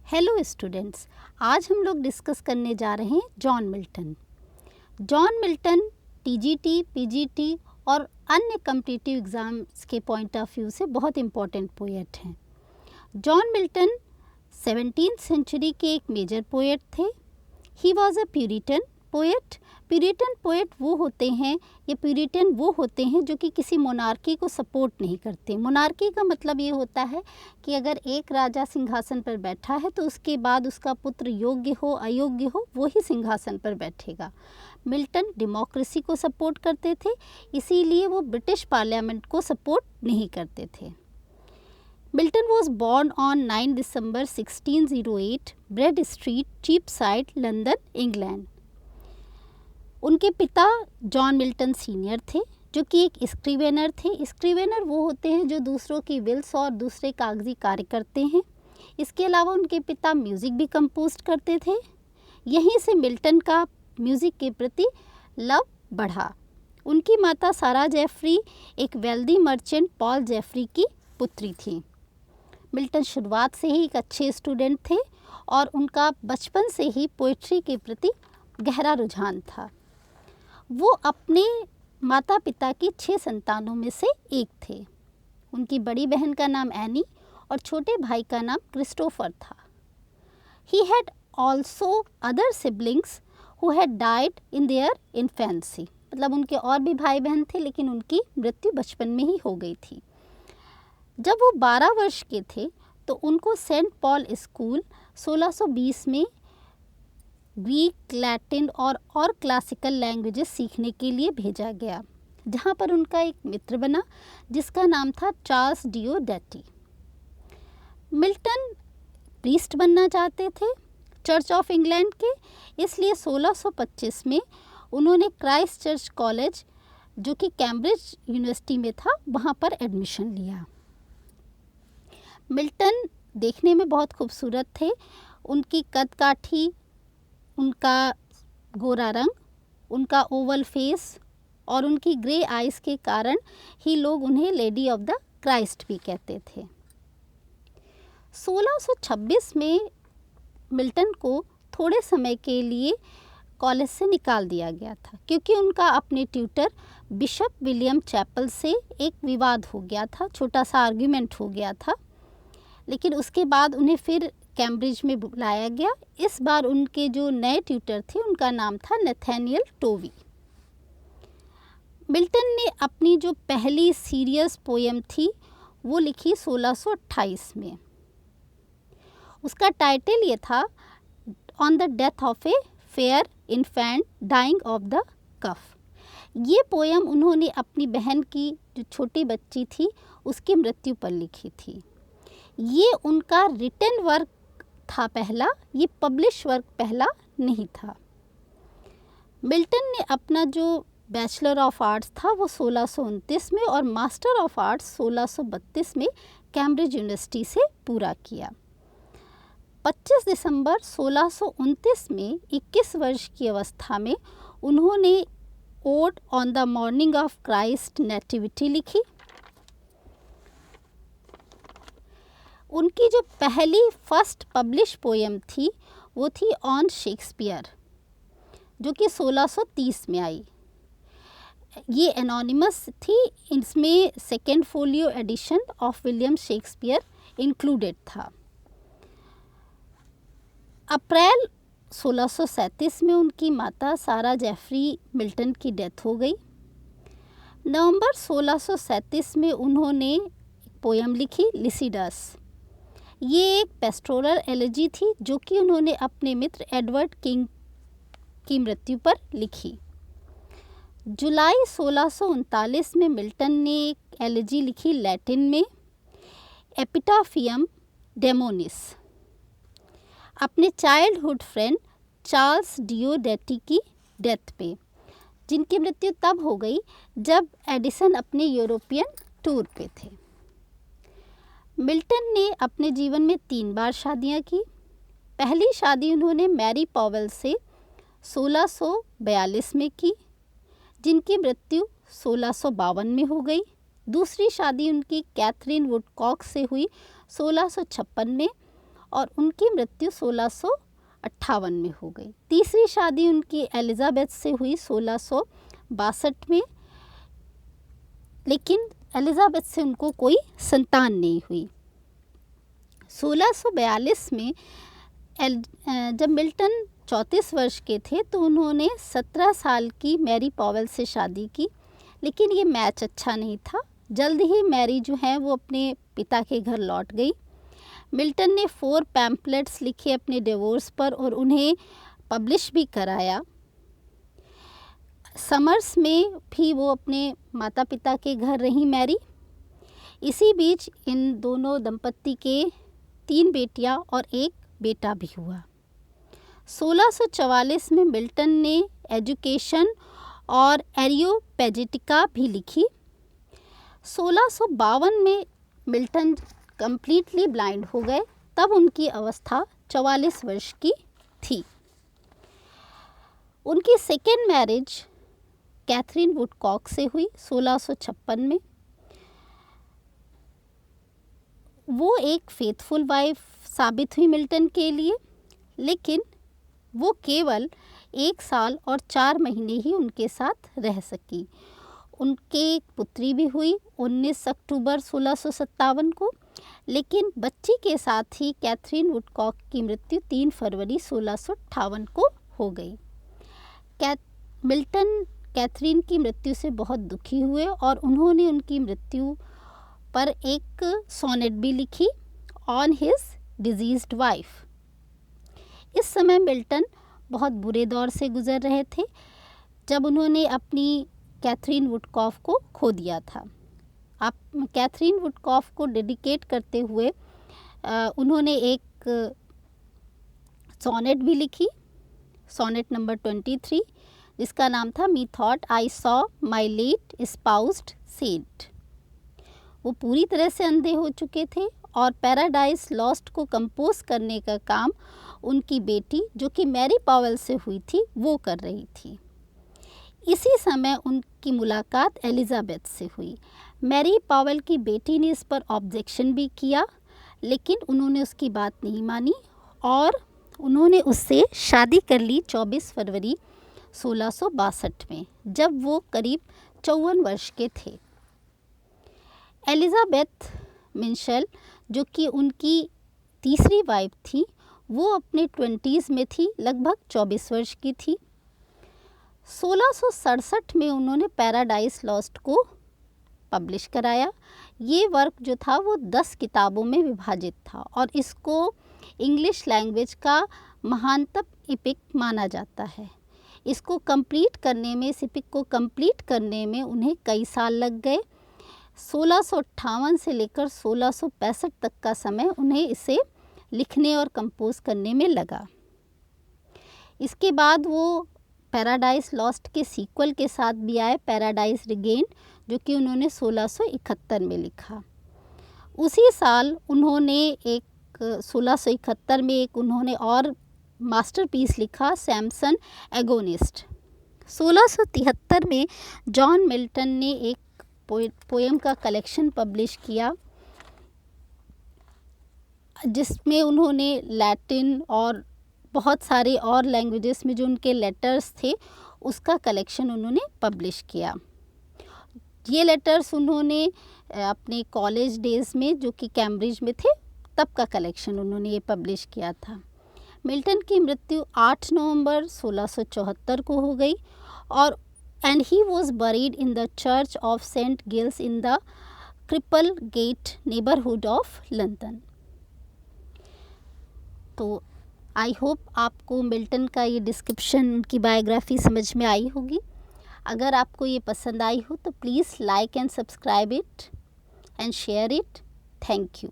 Hello students, आज हम लोग डिस्कस करने जा रहे हैं John Milton. John Milton TGT, PGT और अन्य कम्पिटिटिव एग्ज़ाम्स के पॉइंट ऑफ व्यू से बहुत इम्पोर्टेंट पोएट हैं। जॉन मिल्टन 17th सेंचुरी के एक मेजर पोएट थे। He was a Puritan poet. Puritan poet वो होते हैं, ये प्यूरिटन वो होते हैं जो कि किसी मोनार्की को सपोर्ट नहीं करते। मोनार्की का मतलब ये होता है कि अगर एक राजा सिंहासन पर बैठा है तो उसके बाद उसका पुत्र योग्य हो अयोग्य हो वो ही सिंहासन पर बैठेगा। मिल्टन डेमोक्रेसी को सपोर्ट करते थे, इसीलिए वो ब्रिटिश पार्लियामेंट को सपोर्ट नहीं करते थे। Milton was born on 9 December 1608, Bread Street, Cheapside, London, England. उनके पिता जॉन मिल्टन सीनियर थे, जो कि एक स्क्रीवेनर थे। स्क्रीवेनर वो होते हैं जो दूसरों की विल्स और दूसरे कागजी कार्य करते हैं। इसके अलावा उनके पिता म्यूज़िक भी कंपोज करते थे। यहीं से मिल्टन का म्यूज़िक के प्रति लव बढ़ा। उनकी माता सारा जेफरी एक वेल्दी मर्चेंट पॉल जेफरी की पुत्री थी। मिल्टन शुरुआत से ही एक अच्छे स्टूडेंट थे और उनका बचपन से ही पोइट्री के प्रति गहरा रुझान था। वो अपने माता पिता की 6 संतानों में से एक थे। उनकी बड़ी बहन का नाम एनी और छोटे भाई का नाम क्रिस्टोफर था। He had also other siblings who had died in their infancy, मतलब उनके और भी भाई बहन थे लेकिन उनकी मृत्यु बचपन में ही हो गई थी। जब वो 12 वर्ष के थे तो उनको सेंट पॉल स्कूल 1620 में ग्रीक, लैटिन और क्लासिकल लैंग्वेजेस सीखने के लिए भेजा गया, जहाँ पर उनका एक मित्र बना जिसका नाम था चार्ल्स डिओडेटी। मिल्टन प्रीस्ट बनना चाहते थे चर्च ऑफ इंग्लैंड के, इसलिए 1625 में उन्होंने क्राइस्ट चर्च कॉलेज, जो कि कैम्ब्रिज यूनिवर्सिटी में था, वहाँ पर एडमिशन लिया। मिल्टन देखने में बहुत खूबसूरत थे। उनकी कद काठी, उनका गोरा रंग, उनका ओवल फेस और उनकी ग्रे आइज़ के कारण ही लोग उन्हें लेडी ऑफ द क्राइस्ट भी कहते थे। 1626 में मिल्टन को थोड़े समय के लिए कॉलेज से निकाल दिया गया था क्योंकि उनका अपने ट्यूटर बिशप विलियम चैपल से एक विवाद हो गया था, छोटा सा आर्ग्यूमेंट हो गया था। लेकिन उसके बाद उन्हें फिर कैम्ब्रिज में बुलाया गया। इस बार उनके जो नए ट्यूटर थे उनका नाम था नथानियल टोवी। मिल्टन ने अपनी जो पहली सीरियस पोएम थी वो लिखी 1628 में। उसका टाइटल ये था on the death of a fair infant dying of the cough. ये पोएम उन्होंने अपनी बहन की जो छोटी बच्ची थी उसकी मृत्यु पर लिखी थी। ये उनका रिटन वर्क था पहला, ये पब्लिश वर्क पहला नहीं था। मिल्टन ने अपना जो बैचलर ऑफ आर्ट्स था वो 1629 में और मास्टर ऑफ आर्ट्स 1632 में कैम्ब्रिज यूनिवर्सिटी से पूरा किया। 25 दिसंबर 1629 में 21 वर्ष की अवस्था में उन्होंने odd on the morning of Christ nativity लिखी। उनकी जो पहली फर्स्ट पब्लिश पोएम थी वो थी ऑन शेक्सपियर, जो कि 1630 में आई। ये एनोनिमस थी, इसमें second folio edition of William Shakespeare included था। अप्रैल 1637 में उनकी माता सारा जेफरी मिल्टन की डेथ हो गई। नवंबर 1637 में उन्होंने पोएम लिखी लिसिडस। ये एक पेस्टोरल एलेजी थी जो कि उन्होंने अपने मित्र एडवर्ड किंग की मृत्यु पर लिखी। जुलाई 1639 में मिल्टन ने एक एलेजी लिखी लैटिन में, एपिटाफियम डेमोनिस, अपने चाइल्डहुड फ्रेंड चार्ल्स डिओडेटी की डेथ पे, जिनकी मृत्यु तब हो गई जब एडिसन अपने यूरोपियन टूर पे थे। मिल्टन ने अपने जीवन में 3 बार शादियां की। पहली शादी उन्होंने मैरी पॉवेल से 1642 में की, जिनकी मृत्यु 1652 में हो गई। दूसरी शादी उनकी कैथरीन वुडकॉक से हुई 1656 में और उनकी मृत्यु 1658 में हो गई। तीसरी शादी उनकी एलिजाबेथ से हुई 1662 में, लेकिन एलिजाबेथ से उनको कोई संतान नहीं हुई। 1642 में जब मिल्टन 34 वर्ष के थे तो उन्होंने 17 साल की मैरी पॉवेल से शादी की, लेकिन ये मैच अच्छा नहीं था। जल्द ही मैरी जो है वो अपने पिता के घर लौट गई। मिल्टन ने 4 पैम्पलेट्स लिखे अपने डिवोर्स पर और उन्हें पब्लिश भी कराया। समर्स में भी वो अपने माता पिता के घर रही मैरी। इसी बीच इन दोनों दंपत्ति के 3 बेटियां और 1 बेटा भी हुआ। 1644 में मिल्टन ने एजुकेशन और एरियोपेजिटिका भी लिखी। 1652 में मिल्टन कंप्लीटली ब्लाइंड हो गए, तब उनकी अवस्था 44 वर्ष की थी। उनकी सेकेंड मैरिज कैथरीन वुडकॉक से हुई 1656 में। वो एक फेथफुल वाइफ साबित हुई मिल्टन के लिए, लेकिन वो केवल 1 साल और 4 महीने ही उनके साथ रह सकी। उनके एक पुत्री भी हुई 19 अक्टूबर 1657 को, लेकिन बच्ची के साथ ही कैथरीन वुडकॉक की मृत्यु 3 फरवरी 1658 को हो गई। मिल्टन कैथरीन की मृत्यु से बहुत दुखी हुए और उन्होंने उनकी मृत्यु पर एक सोनेट भी लिखी, ऑन हिज डिजीज्ड वाइफ। इस समय मिल्टन बहुत बुरे दौर से गुजर रहे थे जब उन्होंने अपनी कैथरीन वुडकॉफ को खो दिया था। आप कैथरीन वुडकॉफ को डेडिकेट करते हुए उन्होंने एक सोनेट भी लिखी, सोनेट नंबर 23, जिसका नाम था methought I saw my late espoused saint. वो पूरी तरह से अंधे हो चुके थे और पैराडाइज लॉस्ट को कंपोज करने का काम उनकी बेटी, जो कि मैरी पॉवेल से हुई थी, वो कर रही थी। इसी समय उनकी मुलाकात एलिजाबेथ से हुई। मैरी पॉवेल की बेटी ने इस पर ऑब्जेक्शन भी किया, लेकिन उन्होंने उसकी बात नहीं मानी और उन्होंने उससे शादी कर ली 24 फरवरी 1662 में, जब वो करीब 54 वर्ष के थे। एलिजाबेथ मिशेल, जो कि उनकी तीसरी वाइफ थी, वो अपने 20s में थी, लगभग 24 वर्ष की थी। 1667 में उन्होंने पैराडाइज लॉस्ट को पब्लिश कराया। ये वर्क जो था वो 10 किताबों में विभाजित था और इसको इंग्लिश लैंग्वेज का महानतम एपिक माना जाता है। इसको कंप्लीट करने में, इस एपिक को कंप्लीट करने में उन्हें कई साल लग गए। 1658 से लेकर 1665 तक का समय उन्हें इसे लिखने और कंपोज करने में लगा। इसके बाद वो पैराडाइज लॉस्ट के सीक्वल के साथ भी आए, पैराडाइज रिगेन, जो कि उन्होंने 1671 में लिखा। उसी साल उन्होंने 1671 में एक उन्होंने और मास्टरपीस लिखा, सैमसन एगोनिस्ट। 1673 में जॉन मिल्टन ने एक पोएम का कलेक्शन पब्लिश किया, जिसमें उन्होंने लैटिन और बहुत सारे और लैंग्वेजेस में जो उनके लेटर्स थे उसका कलेक्शन उन्होंने पब्लिश किया। ये लेटर्स उन्होंने अपने कॉलेज डेज़ में, जो कि कैम्ब्रिज में थे, तब का कलेक्शन उन्होंने ये पब्लिश किया था। मिल्टन की मृत्यु 8 नवंबर 1674 को हो गई और and he was buried in the church of St. Giles in the Cripplegate neighborhood of London। तो आई होप आपको मिल्टन का ये डिस्क्रिप्शन, उनकी बायोग्राफी समझ में आई होगी। अगर आपको ये पसंद आई हो तो please like and subscribe it and share it. Thank you.